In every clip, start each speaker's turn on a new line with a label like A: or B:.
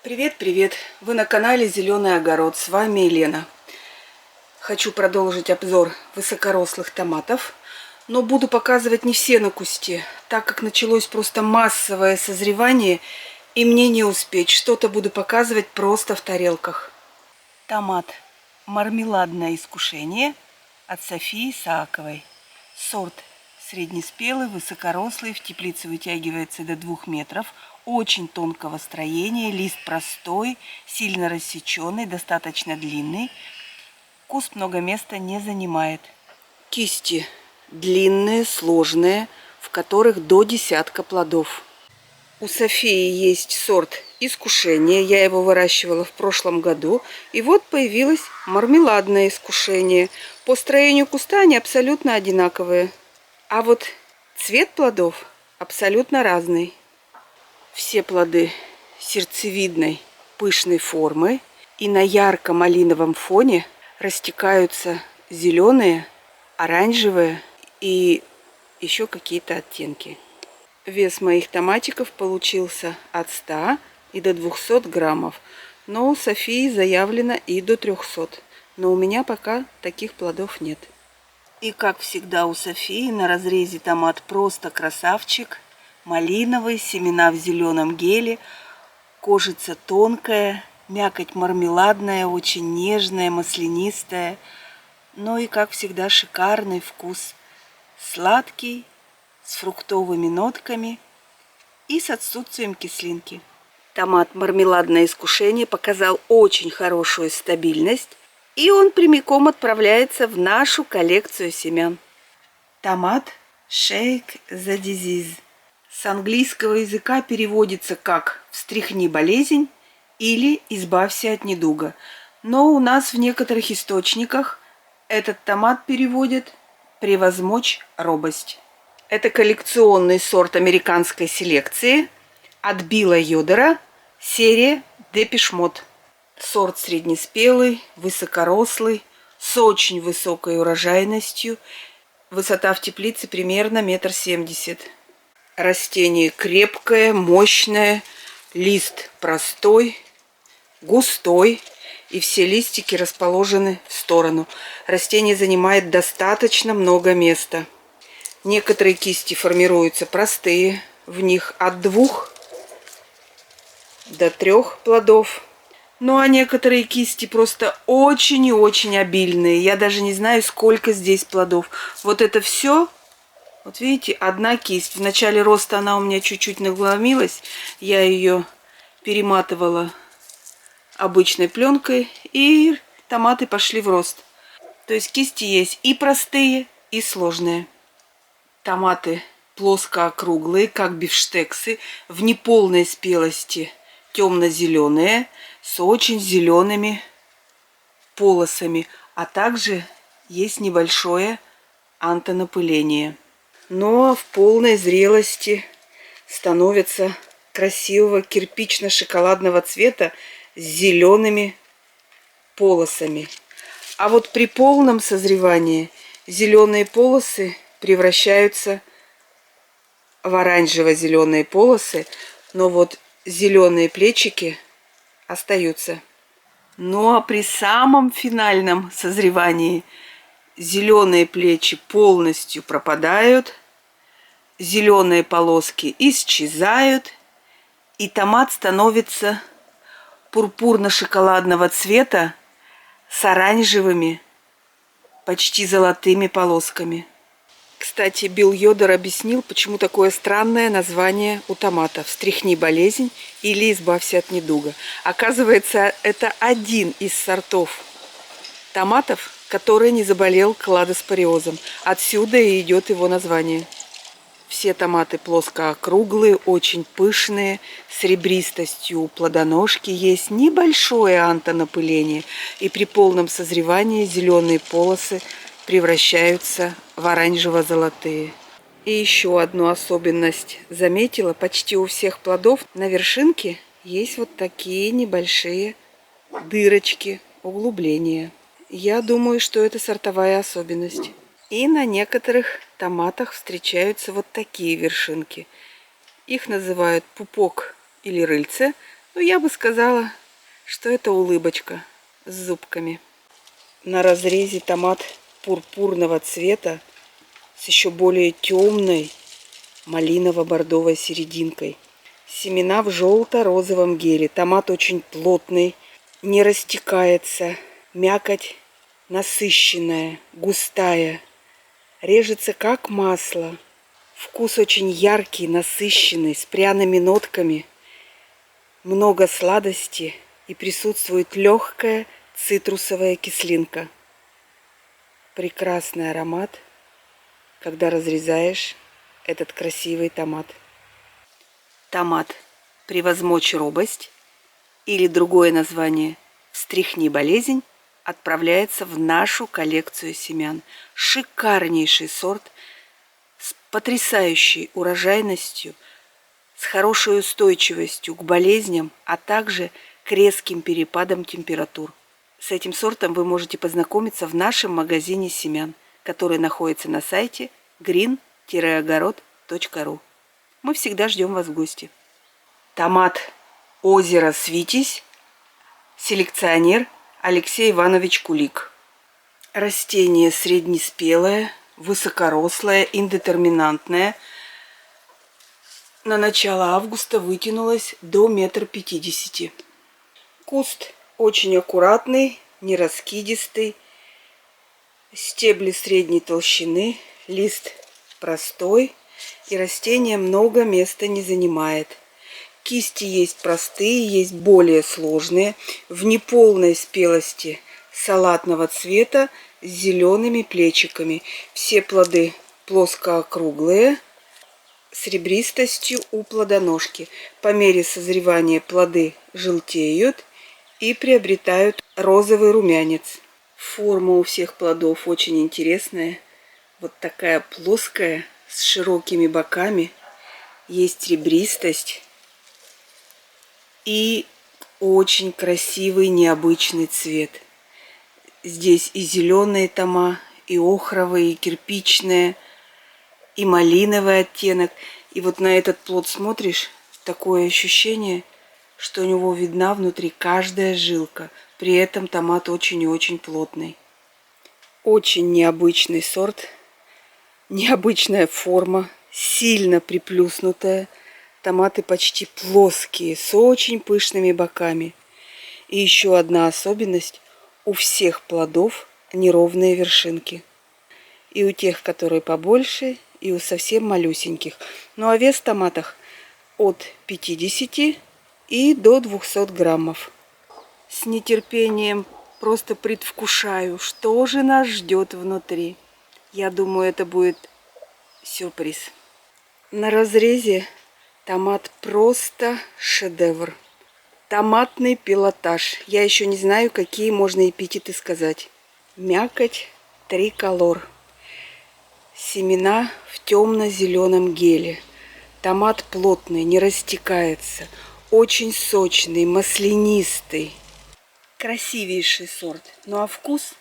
A: Привет! Вы на канале Зеленый огород. С вами Елена. Хочу продолжить обзор высокорослых томатов, но буду показывать не все на кусте, так как началось просто массовое созревание, и мне не успеть. Что-то буду показывать просто в тарелках. Томат «Мармеладное искушение» от Софии Исааковой. Сорт среднеспелый, высокорослый, в теплице вытягивается до 2 метров, очень тонкого строения, лист простой, сильно рассеченный, достаточно длинный. Куст много места не занимает. Кисти длинные, сложные, в которых до десятка плодов. У Софии есть сорт «Искушение». Я его выращивала в прошлом году. И вот появилось мармеладное искушение. По строению куста они абсолютно одинаковые. А вот цвет плодов абсолютно разный. Все плоды сердцевидной пышной формы. И на ярко-малиновом фоне растекаются зеленые, оранжевые и еще какие-то оттенки. Вес моих томатиков получился от 100 и до 200 граммов. Но у Софии заявлено и до 300. Но у меня пока таких плодов нет. И как всегда у Софии на разрезе томат просто красавчик. Малиновый, семена в зеленом геле. Кожица тонкая, мякоть мармеладная, очень нежная, маслянистая. Ну и как всегда шикарный вкус. Сладкий, с фруктовыми нотками и с отсутствием кислинки. Томат «Мармеладное искушение» показал очень хорошую стабильность, и он прямиком отправляется в нашу коллекцию семян. Томат «Shake the Disease» с английского языка переводится как «встряхни болезнь» или «избавься от недуга». Но у нас в некоторых источниках этот томат переводят «превозмочь робость». Это коллекционный сорт американской селекции от Билла Йодера, серия Депеш Мод. Сорт среднеспелый, высокорослый, с очень высокой урожайностью. Высота в теплице примерно 1,70 м. Растение крепкое, мощное, лист простой, густой, и все листики расположены в сторону. Растение занимает достаточно много места. Некоторые кисти формируются простые, в них от 2 до 3 плодов. Ну а некоторые кисти просто очень и очень обильные. Я даже не знаю, сколько здесь плодов. Вот это все, вот видите, одна кисть. В начале роста она у меня чуть-чуть нагломилась. Я ее перематывала обычной пленкой, и томаты пошли в рост. То есть кисти есть и простые, и сложные. Томаты плоско-округлые, как бифштексы, в неполной спелости темно-зеленые, с очень зелеными полосами, а также есть небольшое антонапыление. Но в полной зрелости становятся красивого кирпично-шоколадного цвета с зелеными полосами. А вот при полном созревании зеленые полосы превращаются в оранжево-зеленые полосы, но вот зеленые плечики остаются. Ну а при самом финальном созревании зеленые плечи полностью пропадают, зеленые полоски исчезают, и томат становится пурпурно-шоколадного цвета с оранжевыми, почти золотыми полосками. Кстати, Билл Йодер объяснил, почему такое странное название у томата «встряхни болезнь» или «избавься от недуга». Оказывается, это один из сортов томатов, который не заболел кладоспориозом. Отсюда и идет его название. Все томаты плоско-округлые, очень пышные, с ребристостью у плодоножки, есть небольшое антонапыление, и при полном созревании зеленые полосы превращаются в оранжево-золотые. И еще одну особенность заметила: почти у всех плодов на вершинке есть вот такие небольшие дырочки, углубления. Я думаю, что это сортовая особенность. И на некоторых томатах встречаются вот такие вершинки. Их называют пупок или рыльце, Но я бы сказала, что это улыбочка с зубками. На разрезе томат пурпурного цвета с еще более темной малиново-бордовой серединкой. Семена в желто-розовом геле. Томат очень плотный, не растекается. Мякоть насыщенная, густая. Режется как масло. Вкус очень яркий, насыщенный, с пряными нотками. Много сладости и присутствует легкая цитрусовая кислинка. Прекрасный аромат, когда разрезаешь этот красивый томат. Томат «Превозмочь робость» или другое название «Встряхни болезнь» отправляется в нашу коллекцию семян. Шикарнейший сорт с потрясающей урожайностью, с хорошей устойчивостью к болезням, а также к резким перепадам температур. С этим сортом вы можете познакомиться в нашем магазине семян, который находится на сайте green-огород.ру. Мы всегда ждем вас в гости. Томат «Озеро Свитязь», селекционер Алексей Иванович Кулик. Растение среднеспелое, высокорослое, индетерминантное. На начало августа вытянулось до 1,50 м. Куст очень аккуратный, не раскидистый. Стебли средней толщины, лист простой, и растение много места не занимает. Кисти есть простые, есть более сложные, в неполной спелости салатного цвета с зелеными плечиками. Все плоды плоско-округлые, с ребристостью у плодоножки. По мере созревания плоды желтеют и приобретают розовый румянец. Форма у всех плодов очень интересная. Вот такая плоская, с широкими боками. Есть ребристость. И очень красивый, необычный цвет. Здесь и зеленые тома, и охровые, и кирпичные, и малиновый оттенок. И вот на этот плод смотришь, такое ощущение, что у него видна внутри каждая жилка. При этом томат очень и очень плотный. Очень необычный сорт. Необычная форма, сильно приплюснутая. Томаты почти плоские, с очень пышными боками. И еще одна особенность. У всех плодов неровные вершинки. И у тех, которые побольше, и у совсем малюсеньких. Ну а вес в томатах от 50 и до 200 граммов. С нетерпением просто предвкушаю, что же нас ждет внутри. Я думаю, это будет сюрприз. На разрезе томат просто шедевр. Томатный пилотаж. Я еще не знаю, какие можно эпитеты сказать. Мякоть триколор. Семена в темно-зеленом геле. Томат плотный, не растекается. Очень сочный, маслянистый. Красивейший сорт. Ну а вкус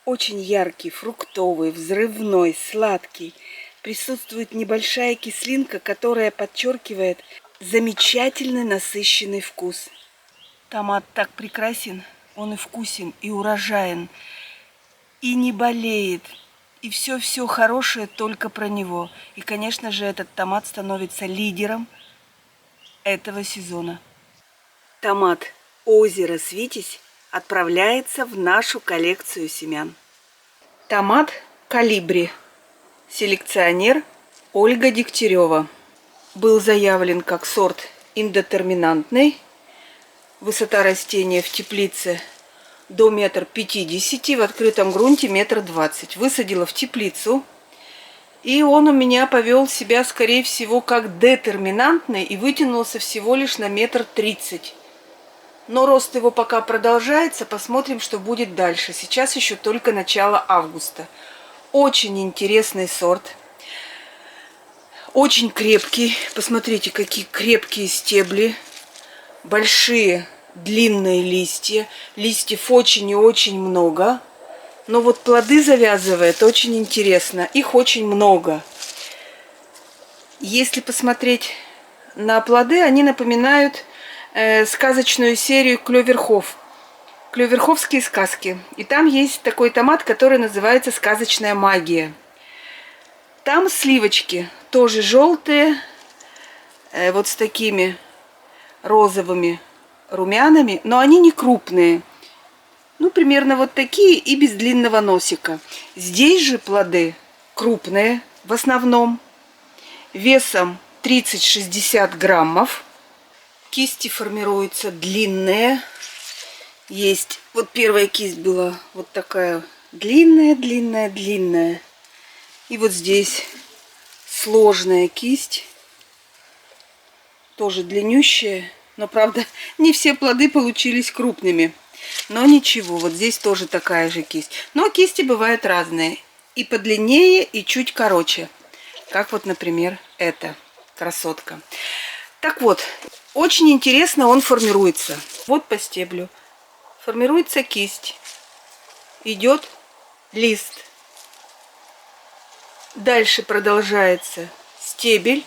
A: очень яркий, фруктовый, взрывной, сладкий. Присутствует небольшая кислинка, которая подчеркивает замечательный насыщенный вкус. Томат так прекрасен, он и вкусен, и урожаен, и не болеет. И все-все хорошее только про него. И, конечно же, этот томат становится лидером этого сезона. Томат «Озеро Свитязь» отправляется в нашу коллекцию семян. Томат «Колибри». Селекционер Ольга Дегтярева. Был заявлен как сорт индетерминантный. Высота растения в теплице до 1,50 м, в открытом грунте 1,20 м. Высадила в теплицу. И он у меня повел себя, скорее всего, как детерминантный и вытянулся всего лишь на 1,30 м. Но рост его пока продолжается. Посмотрим, что будет дальше. Сейчас еще только начало августа. Очень интересный сорт. Очень крепкий. Посмотрите, какие крепкие стебли. Большие, длинные листья. Листьев очень и очень много. Но вот плоды завязывает очень интересно. Их очень много. Если посмотреть на плоды, они напоминают сказочную серию Клёверхов. Клёверховские сказки. И там есть такой томат, который называется «Сказочная магия». Там сливочки тоже желтые, вот с такими розовыми румянами, но они не крупные. Ну, примерно вот такие и без длинного носика. Здесь же плоды крупные в основном, весом 30-60 граммов. Кисти формируются длинные. Есть, вот первая кисть была вот такая длинная, длинная, длинная. И вот здесь сложная кисть, тоже длиннющая. Но, правда, не все плоды получились крупными. Но ничего, вот здесь тоже такая же кисть. Но кисти бывают разные. И подлиннее, и чуть короче. Как вот, например, эта красотка. Так вот, очень интересно он формируется. Вот по стеблю. Формируется кисть. Идет лист. Дальше продолжается стебель.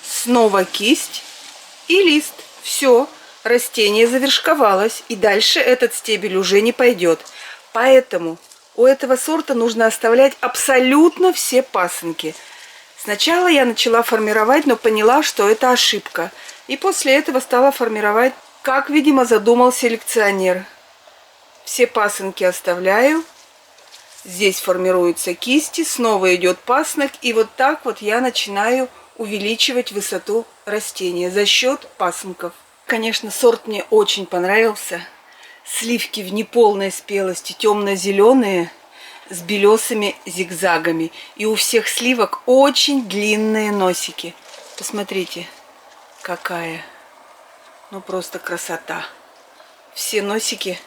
A: Снова кисть и лист. Все. Растение завершковалось, и дальше этот стебель уже не пойдет. Поэтому у этого сорта нужно оставлять абсолютно все пасынки. Сначала я начала формировать, но поняла, что это ошибка. И после этого стала формировать, как, видимо, задумал селекционер. Все пасынки оставляю. Здесь формируются кисти, снова идет пасынок. И вот так вот я начинаю увеличивать высоту растения за счет пасынков. Конечно, сорт мне очень понравился. Сливки в неполной спелости, темно-зеленые, с белесыми зигзагами. И у всех сливок очень длинные носики. Посмотрите, какая. Ну, просто красота. Все носики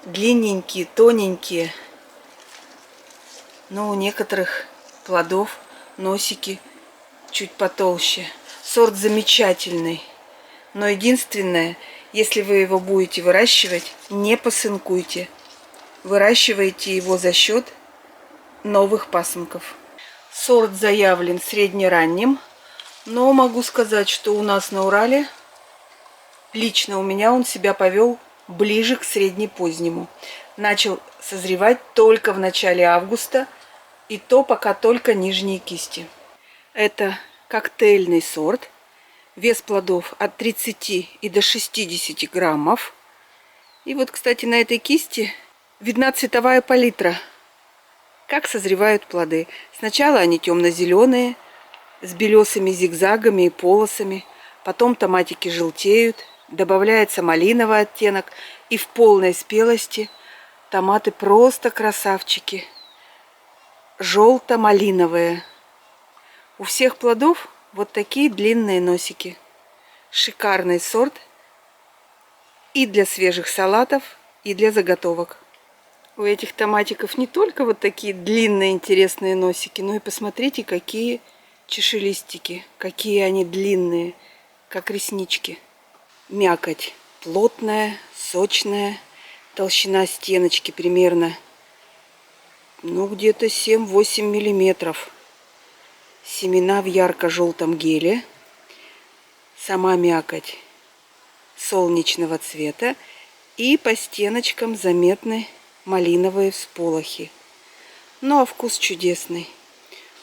A: длинненькие, тоненькие. Но у некоторых плодов носики чуть потолще. Сорт замечательный. Но единственное, если вы его будете выращивать, не пасынкуйте. Выращивайте его за счет новых пасынков. Сорт заявлен среднеранним, но могу сказать, что у нас на Урале, лично у меня он себя повел ближе к среднепозднему. Начал созревать только в начале августа, и то пока только нижние кисти. Это коктейльный сорт. Вес плодов от 30 и до 60 граммов. И вот, кстати, на этой кисти видна цветовая палитра. Как созревают плоды. Сначала они темно-зеленые, с белесыми зигзагами и полосами. Потом томатики желтеют, добавляется малиновый оттенок. И в полной спелости томаты просто красавчики. Желто-малиновые. У всех плодов вот такие длинные носики. Шикарный сорт и для свежих салатов, и для заготовок. У этих томатиков не только вот такие длинные интересные носики, но и посмотрите, какие чешелистики, какие они длинные, как реснички. Мякоть плотная, сочная, толщина стеночки примерно, ну, где-то 7-8 миллиметров. Семена в ярко-желтом геле. Сама мякоть солнечного цвета. И по стеночкам заметны малиновые всполохи. Ну а вкус чудесный.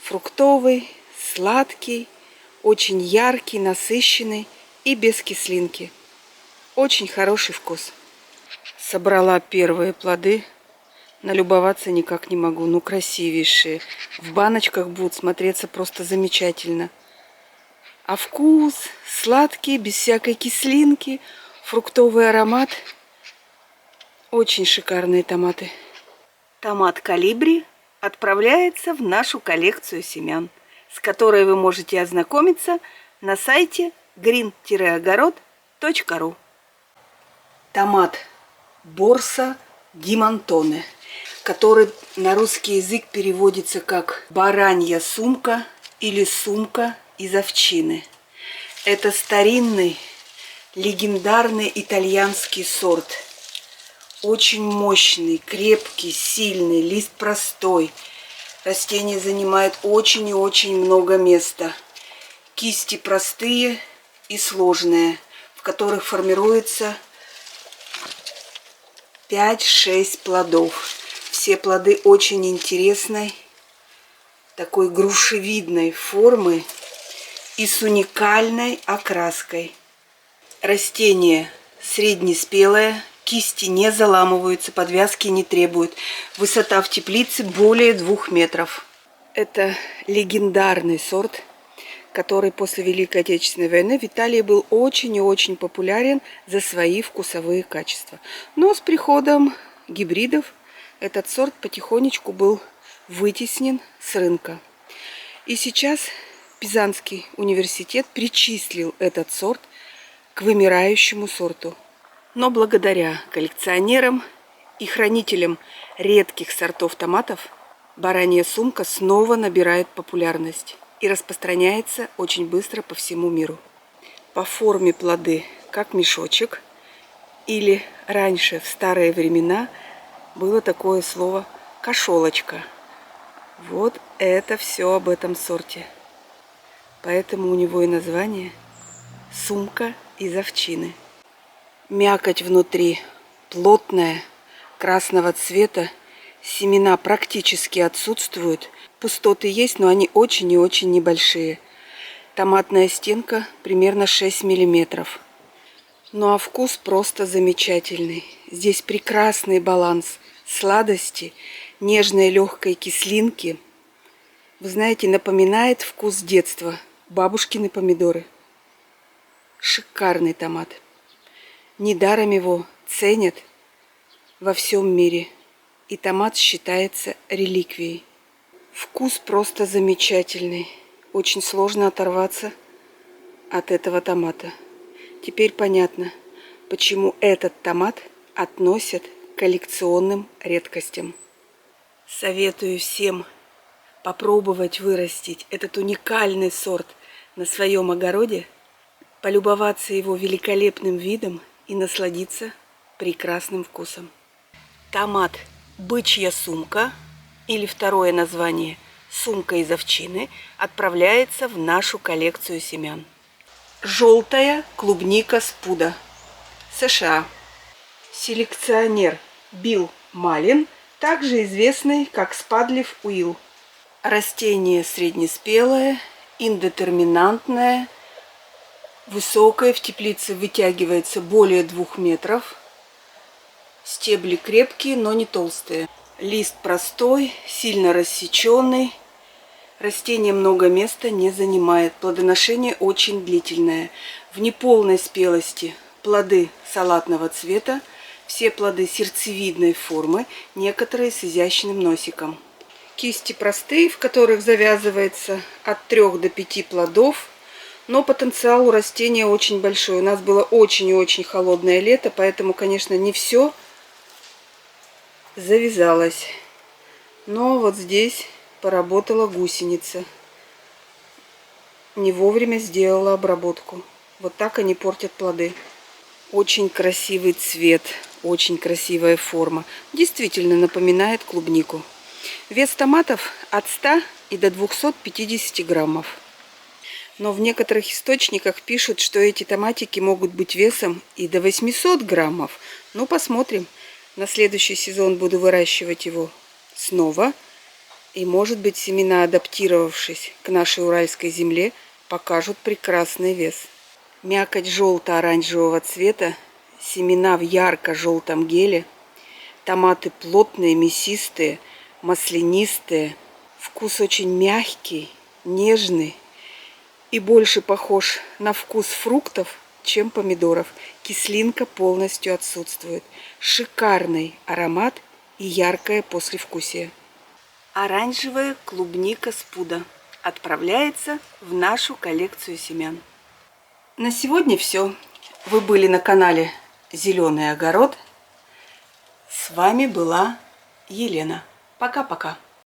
A: Фруктовый, сладкий, очень яркий, насыщенный и без кислинки. Очень хороший вкус. Собрала первые плоды. Налюбоваться никак не могу. Ну, красивейшие. В баночках будут смотреться просто замечательно. А вкус сладкий, без всякой кислинки. Фруктовый аромат. Очень шикарные томаты. Томат Колибри отправляется в нашу коллекцию семян, с которой вы можете ознакомиться на сайте green-огород.ру. Томат Борса ди Монтоне, который на русский язык переводится как баранья сумка или сумка из овчины. Это старинный, легендарный итальянский сорт. Очень мощный, крепкий, сильный, лист простой. Растение занимает очень и очень много места. Кисти простые и сложные. В которых формируется 5-6 плодов. Все плоды очень интересной, такой грушевидной формы и с уникальной окраской. Растение среднеспелое, кисти не заламываются, подвязки не требуют. Высота в теплице более 2 метров. Это легендарный сорт, который после Великой Отечественной войны в Италии был очень и очень популярен за свои вкусовые качества. Но с приходом гибридов этот сорт потихонечку был вытеснен с рынка. И сейчас Пизанский университет причислил этот сорт к вымирающему сорту. Но благодаря коллекционерам и хранителям редких сортов томатов баранья сумка снова набирает популярность и распространяется очень быстро по всему миру. По форме плоды как мешочек, или раньше в старые времена было такое слово кошелочка. Вот это все об этом сорте. Поэтому у него и название сумка из овчины. Мякоть внутри плотная, красного цвета. Семена практически отсутствуют. Пустоты есть, но они очень и очень небольшие. Томатная стенка примерно 6 миллиметров. Ну а вкус просто замечательный. Здесь прекрасный баланс сладости, нежной легкой кислинки. Вы знаете, напоминает вкус детства. Бабушкины помидоры. Шикарный томат. Недаром его ценят во всем мире. И томат считается реликвией. Вкус просто замечательный. Очень сложно оторваться от этого томата. Теперь понятно, почему этот томат относят к коллекционным редкостям. Советую всем попробовать вырастить этот уникальный сорт на своем огороде, полюбоваться его великолепным видом и насладиться прекрасным вкусом. Томат «Бычья сумка» или второе название «Сумка из овчины» отправляется в нашу коллекцию семян. Желтая клубника спуда, США. Селекционер Билл Малин, также известный как спадлив уилл. Растение среднеспелое, индетерминантное, высокое, в теплице вытягивается более 2 метров. Стебли крепкие, но не толстые. Лист простой, сильно рассеченный. Растение много места не занимает. Плодоношение очень длительное. В неполной спелости плоды салатного цвета. Все плоды сердцевидной формы, некоторые с изящным носиком. Кисти простые, в которых завязывается от 3 до 5 плодов. Но потенциал у растения очень большой. У нас было очень и очень холодное лето, поэтому, конечно, не все завязалась. Но вот здесь поработала гусеница. Не вовремя сделала обработку. Вот так они портят плоды. Очень красивый цвет, очень красивая форма. Действительно напоминает клубнику. Вес томатов от 100 и до 250 граммов. Но в некоторых источниках пишут, что эти томатики могут быть весом и до 800 граммов. Ну, посмотрим. На следующий сезон буду выращивать его снова. И, может быть, семена, адаптировавшись к нашей уральской земле, покажут прекрасный вес. Мякоть желто-оранжевого цвета, семена в ярко-желтом геле. Томаты плотные, мясистые, маслянистые. Вкус очень мягкий, нежный и больше похож на вкус фруктов, чем помидоров. Кислинка полностью отсутствует. Шикарный аромат и яркое послевкусие. Оранжевая клубника спуда отправляется в нашу коллекцию семян. На сегодня все. Вы были на канале Зеленый огород. С вами была Елена. Пока-пока.